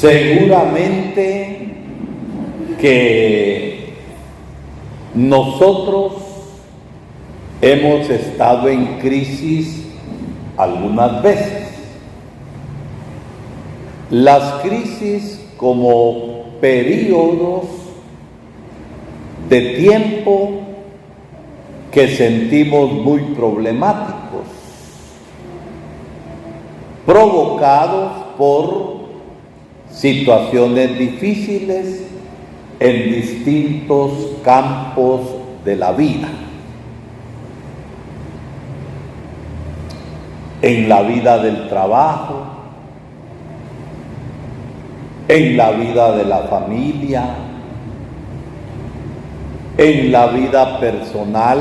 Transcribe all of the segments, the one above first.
Seguramente que nosotros hemos estado en crisis algunas veces. Las crisis como periodos de tiempo que sentimos muy problemáticos, provocados por situaciones difíciles en distintos campos de la vida. En la vida del trabajo, en la vida de la familia, en la vida personal,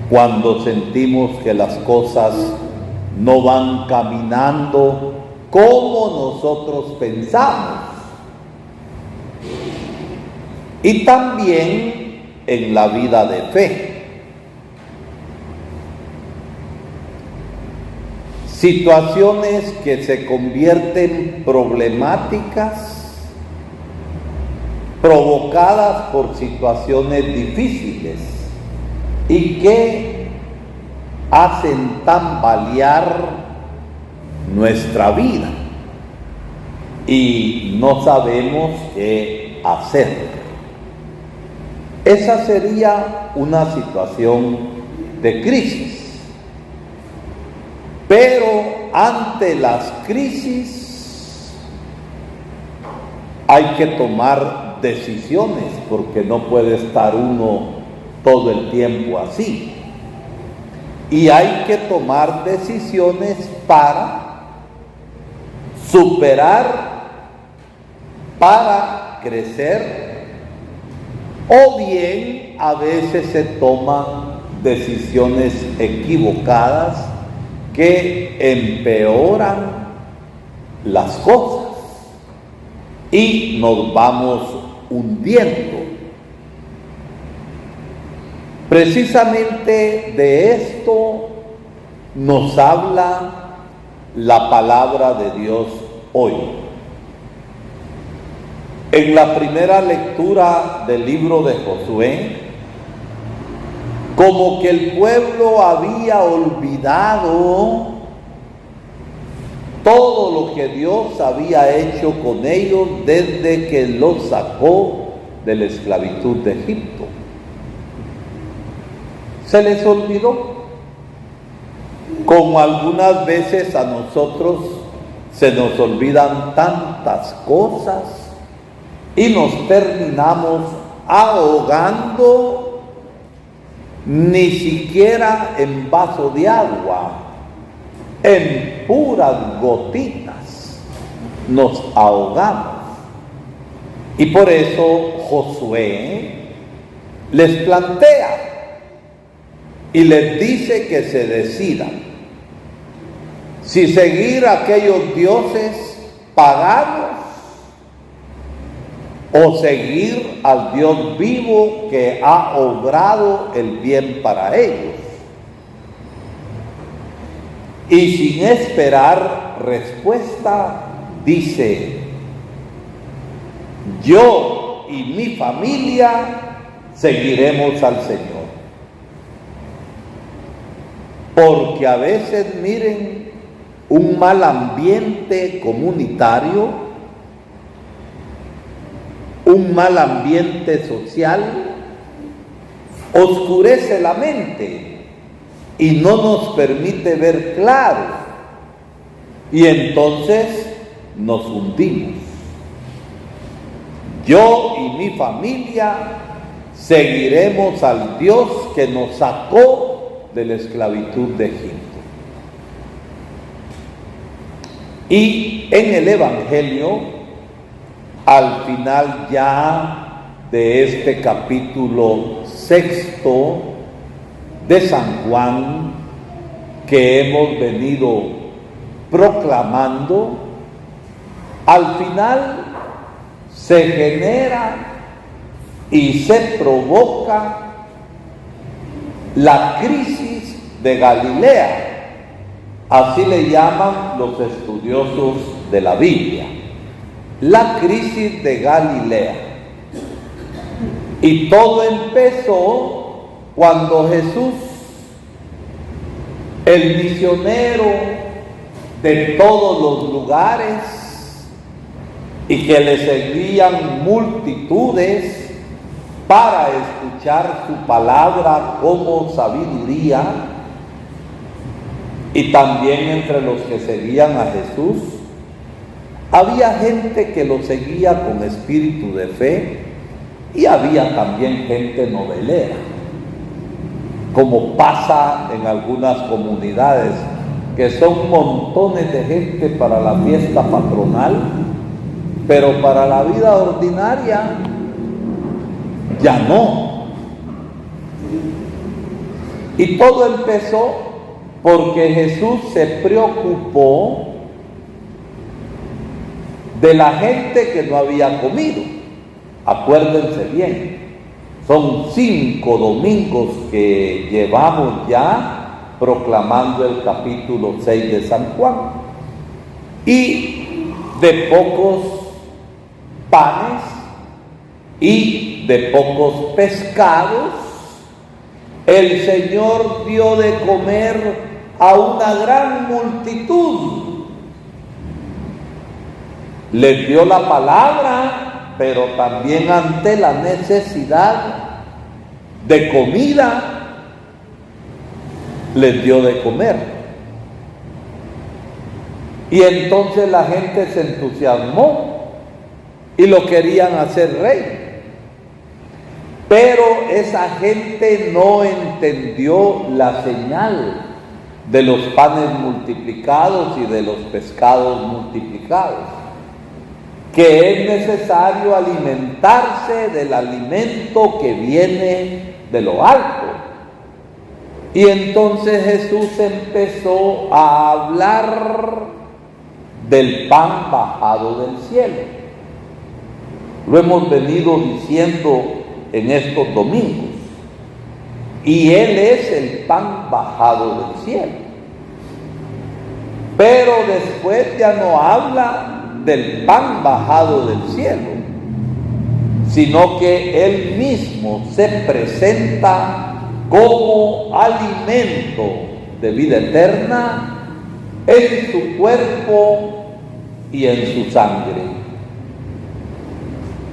cuando sentimos que las cosas no van caminando como nosotros pensamos. Y también en la vida de fe. Situaciones que se convierten problemáticas, provocadas por situaciones difíciles y que hacen tambalear nuestra vida y no sabemos qué hacer. Esa sería una situación de crisis. Pero ante las crisis hay que tomar decisiones, porque no puede estar uno todo el tiempo así. Y hay que tomar decisiones para superar, para crecer, o bien a veces se toman decisiones equivocadas que empeoran las cosas y nos vamos hundiendo. Precisamente de esto nos habla la palabra de Dios hoy. En la primera lectura del libro de Josué, como que el pueblo había olvidado todo lo que Dios había hecho con ellos desde que los sacó de la esclavitud de Egipto. Se les olvidó, como algunas veces a nosotros se nos olvidan tantas cosas y nos terminamos ahogando, ni siquiera en vaso de agua, en puras gotitas nos ahogamos. Y por eso Josué les plantea y les dice que se decidan si seguir aquellos dioses paganos o seguir al Dios vivo que ha obrado el bien para ellos. Y sin esperar respuesta, dice: yo y mi familia seguiremos al Señor. Porque a veces, miren, un mal ambiente comunitario, un mal ambiente social, oscurece la mente y no nos permite ver claro, y entonces nos hundimos. Yo y mi familia seguiremos al Dios que nos sacó de la esclavitud de Egipto. Y en el Evangelio, al final ya de este capítulo 6 de San Juan, que hemos venido proclamando, al final se genera y se provoca la crisis de Galilea. Así le llaman los estudiosos de la Biblia. La crisis de Galilea. Y todo empezó cuando Jesús, el misionero de todos los lugares, y que le seguían multitudes para escuchar su palabra como sabiduría, y también entre los que seguían a Jesús, había gente que lo seguía con espíritu de fe y había también gente novelera, como pasa en algunas comunidades, que son montones de gente para la fiesta patronal, pero para la vida ordinaria ya no. Y todo empezó porque Jesús se preocupó de la gente que no había comido. Acuérdense bien, son 5 domingos que llevamos ya proclamando el capítulo 6 de San Juan. Y de pocos panes y de pocos pescados, el Señor dio de comer a una gran multitud. Les dio la palabra, pero también ante la necesidad de comida, les dio de comer. Y entonces la gente se entusiasmó y lo querían hacer rey. Pero esa gente no entendió la señal de los panes multiplicados y de los pescados multiplicados, que es necesario alimentarse del alimento que viene de lo alto. Y entonces Jesús empezó a hablar del pan bajado del cielo. Lo hemos venido diciendo en estos domingos. Y Él es el pan bajado del cielo. Pero después ya no habla del pan bajado del cielo, sino que Él mismo se presenta como alimento de vida eterna en su cuerpo y en su sangre,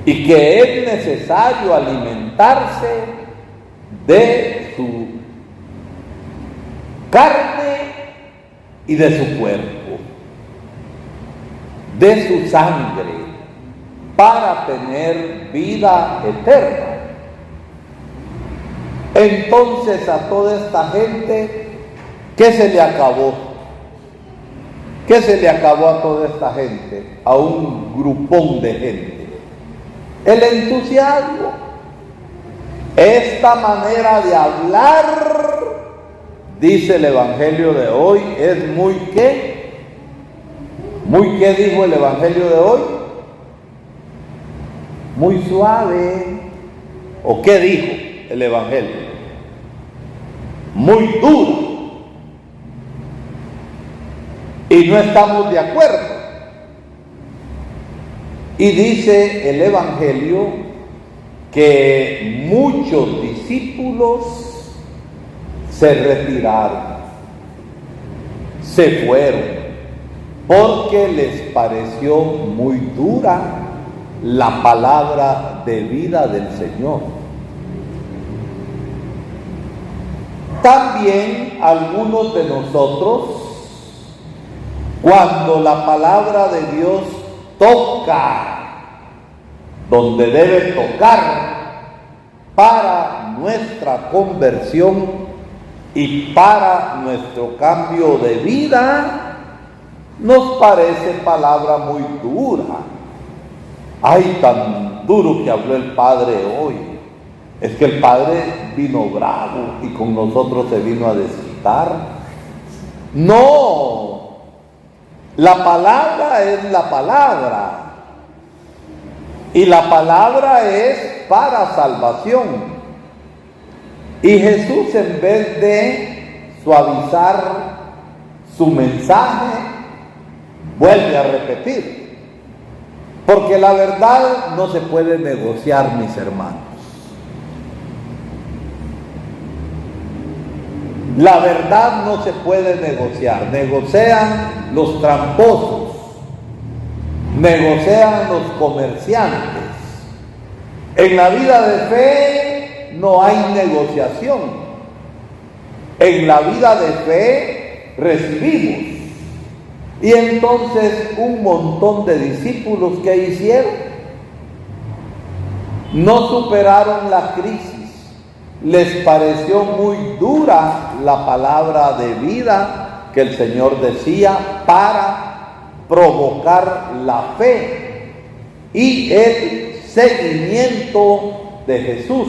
y que es necesario alimentarse de su carne y de su cuerpo, de su sangre, para tener vida eterna. Entonces a toda esta gente, ¿qué se le acabó? ¿Qué se le acabó a toda esta gente? A un grupón de gente. El entusiasmo. Esta manera de hablar, dice el Evangelio de hoy, es muy ¿qué? ¿Muy qué dijo el Evangelio de hoy? Muy suave. ¿O qué dijo el Evangelio? Muy duro. Y no estamos de acuerdo. Y dice el Evangelio que muchos discípulos se retiraron, se fueron, porque les pareció muy dura la palabra de vida del Señor. También algunos de nosotros, cuando la palabra de Dios toca donde debe tocar para nuestra conversión y para nuestro cambio de vida, nos parece palabra muy dura. Ay, tan duro que habló el Padre hoy. Es que el Padre vino bravo y con nosotros se vino a desquitar. No, la palabra es la palabra. Y la palabra es para salvación. Y Jesús, en vez de suavizar su mensaje, Vuelve a repetir, porque la verdad no se puede negociar, mis hermanos. La verdad no se puede negociar. Negocian los tramposos, negocian los comerciantes. En la vida de fe no hay negociación. En la vida de fe recibimos. Y entonces un montón de discípulos, ¿qué hicieron? No superaron la crisis. Les pareció muy dura la palabra de vida que el Señor decía para provocar la fe y el seguimiento de Jesús.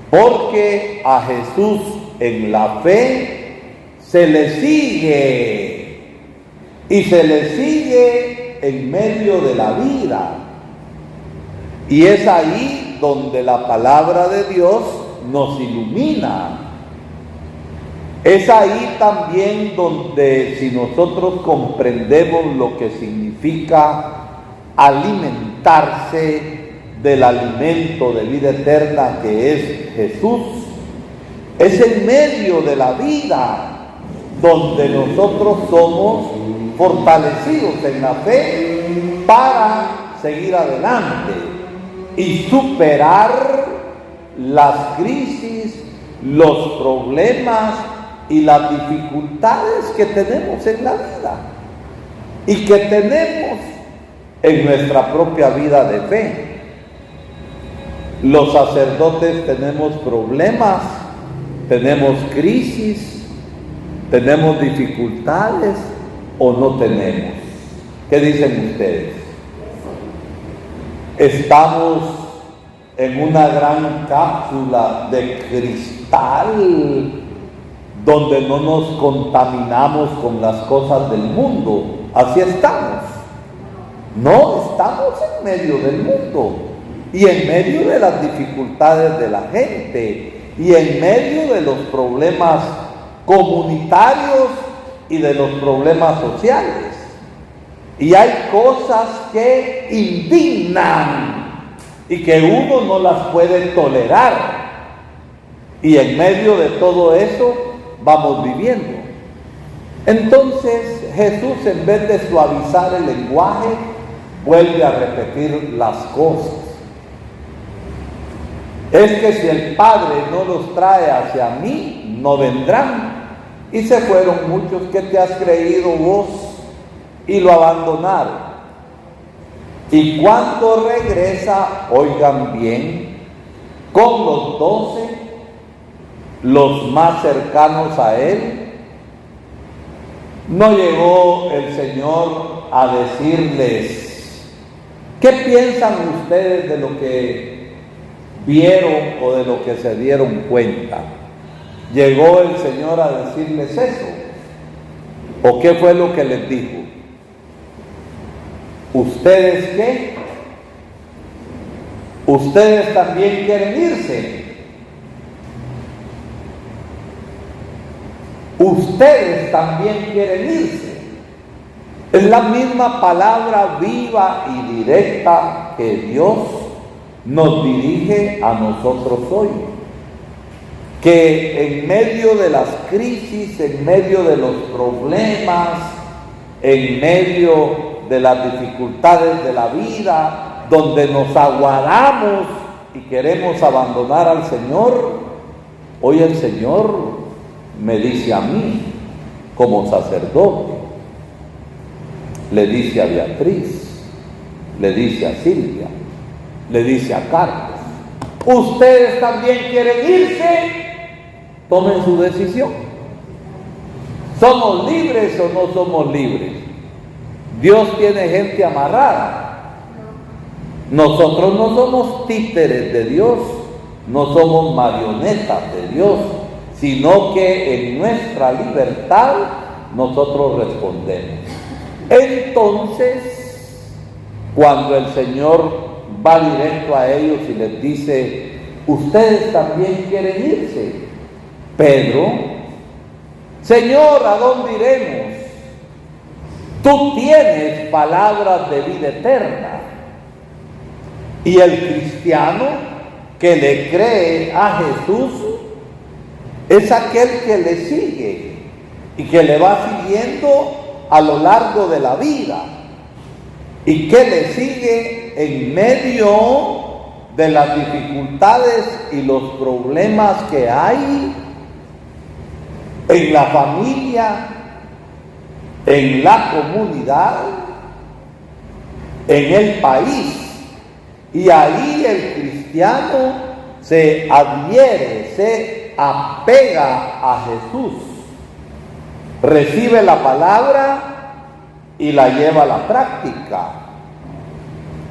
Porque a Jesús en la fe se le sigue. Y se le sigue en medio de la vida. Y es ahí donde la palabra de Dios nos ilumina. Es ahí también donde, si nosotros comprendemos lo que significa alimentarse del alimento de vida eterna que es Jesús, es en medio de la vida donde nosotros somos fortalecidos en la fe para seguir adelante y superar las crisis, los problemas y las dificultades que tenemos en la vida y que tenemos en nuestra propia vida de fe. Los sacerdotes tenemos problemas, tenemos crisis, tenemos dificultades o no tenemos. ¿Qué dicen ustedes? Estamos en una gran cápsula de cristal donde no nos contaminamos con las cosas del mundo. Así estamos. No, estamos en medio del mundo y en medio de las dificultades de la gente y en medio de los problemas comunitarios y de los problemas sociales. Y hay cosas que indignan y que uno no las puede tolerar. Y en medio de todo eso vamos viviendo. Entonces Jesús, en vez de suavizar el lenguaje, vuelve a repetir las cosas. Es que si el Padre no los trae hacia mí, no vendrán. Y se fueron muchos que te has creído vos y lo abandonaron. Y cuando regresa, oigan bien, con los 12, los más cercanos a él, no llegó el Señor a decirles: ¿qué piensan ustedes de lo que vieron o de lo que se dieron cuenta? ¿Llegó el Señor a decirles eso? ¿O qué fue lo que les dijo? ¿Ustedes qué? ¿Ustedes también quieren irse? Ustedes también quieren irse. Es la misma palabra viva y directa que Dios nos dirige a nosotros hoy. Que en medio de las crisis, en medio de los problemas, en medio de las dificultades de la vida, donde nos aguardamos y queremos abandonar al Señor, hoy el Señor me dice a mí, como sacerdote, le dice a Beatriz, le dice a Silvia, le dice a Carlos: ¿ustedes también quieren irse? Tomen su decisión. ¿Somos libres o no somos libres? Dios tiene gente amarrada. Nosotros no somos títeres de Dios, no somos marionetas de Dios, sino que en nuestra libertad nosotros respondemos. Entonces, cuando el Señor va directo a ellos y les dice: ¿ustedes también quieren irse? Pedro: Señor, ¿a dónde iremos? tú tienes palabras de vida eterna. Y el cristiano que le cree a Jesús es aquel que le sigue y que le va siguiendo a lo largo de la vida y que le sigue en medio de las dificultades y los problemas que hay en la familia, en la comunidad, en el país. Y ahí el cristiano se adhiere, se apega a Jesús, recibe la palabra y la lleva a la práctica.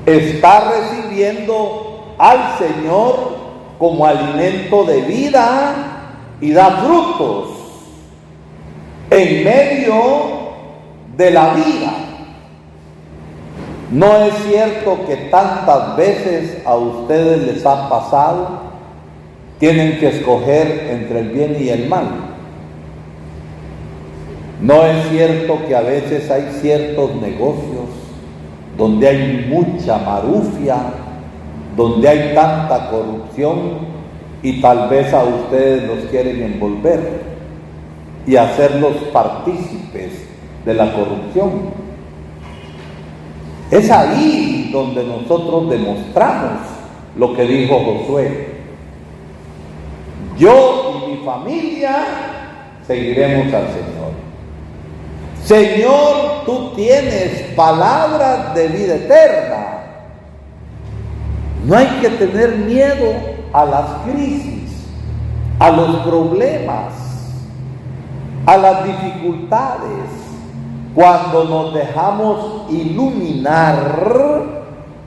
Está recibiendo al Señor como alimento de vida y da frutos en medio de la vida. ¿No es cierto que tantas veces a ustedes les ha pasado? Tienen que escoger entre el bien y el mal. ¿No es cierto que a veces hay ciertos negocios donde hay mucha marufia, donde hay tanta corrupción y tal vez a ustedes los quieren envolver y hacerlos partícipes de la corrupción? Es ahí donde nosotros demostramos lo que dijo Josué: yo y mi familia seguiremos al Señor. Señor, tú tienes palabras de vida eterna. No hay que tener miedo a las crisis, a los problemas, a las dificultades. Cuando nos dejamos iluminar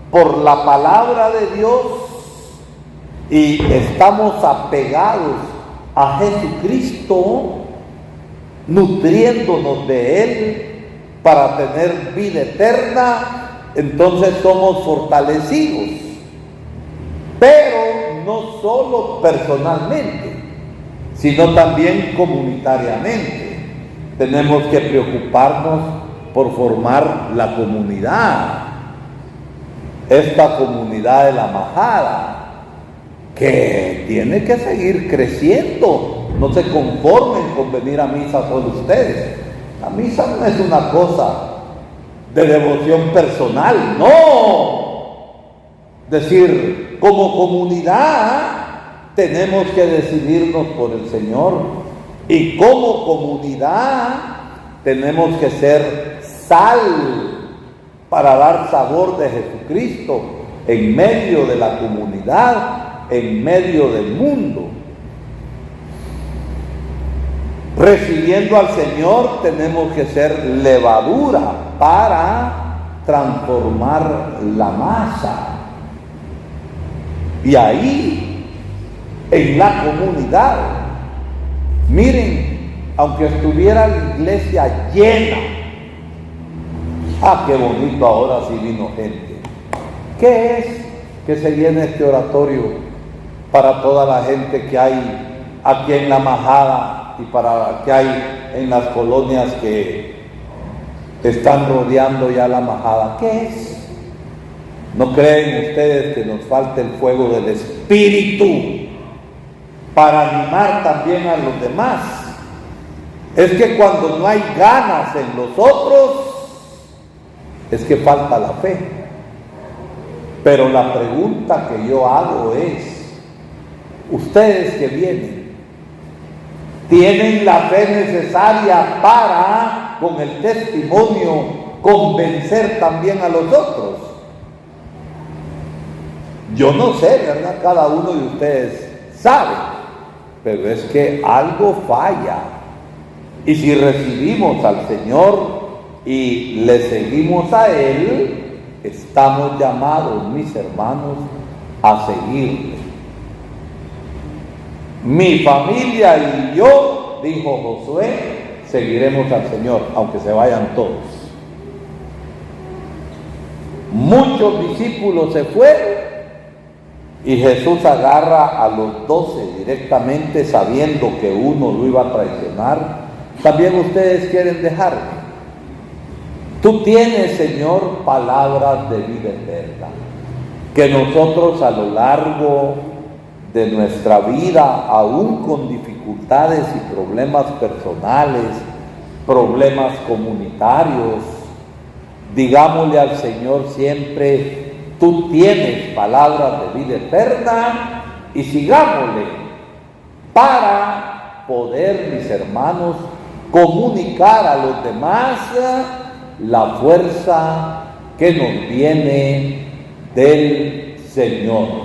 por la palabra de Dios y estamos apegados a Jesucristo, nutriéndonos de Él para tener vida eterna, entonces somos fortalecidos. Pero no solo personalmente, sino también comunitariamente. Tenemos que preocuparnos por formar la comunidad, esta comunidad de la Majada, que tiene que seguir creciendo. No se conformen con venir a misa con ustedes. La misa no es una cosa de devoción personal, no. Decir, como comunidad tenemos que decidirnos por el Señor. Y como comunidad tenemos que ser sal para dar sabor de Jesucristo en medio de la comunidad, en medio del mundo. Recibiendo al Señor tenemos que ser levadura para transformar la masa. Y ahí, en la comunidad, miren, aunque estuviera la iglesia llena, qué bonito, ahora sí vino gente. ¿Qué es que se llene este oratorio para toda la gente que hay aquí en la Majada y para que hay en las colonias que están rodeando ya la Majada? ¿Qué es? ¿No creen ustedes que nos falta el fuego del Espíritu para animar también a los demás? Es que cuando no hay ganas en los otros, es que falta la fe. Pero la pregunta que yo hago es, ustedes que vienen, ¿tienen la fe necesaria para, con el testimonio, convencer también a los otros? Yo no sé, ¿verdad? Cada uno de ustedes sabe, pero es que algo falla. Y si recibimos al Señor y le seguimos a Él, estamos llamados, mis hermanos, a seguirle. Mi familia y yo, dijo Josué, seguiremos al Señor, aunque se vayan todos. Muchos discípulos se fueron y Jesús agarra a los 12 directamente, sabiendo que uno lo iba a traicionar. También ustedes quieren dejarme. Tú tienes, Señor, palabras de vida eterna, que nosotros a lo largo de nuestra vida, aún con dificultades y problemas personales, problemas comunitarios, digámosle al Señor siempre: tú tienes palabras de vida eterna, y sigámosle para poder, mis hermanos, comunicar a los demás la fuerza que nos viene del Señor.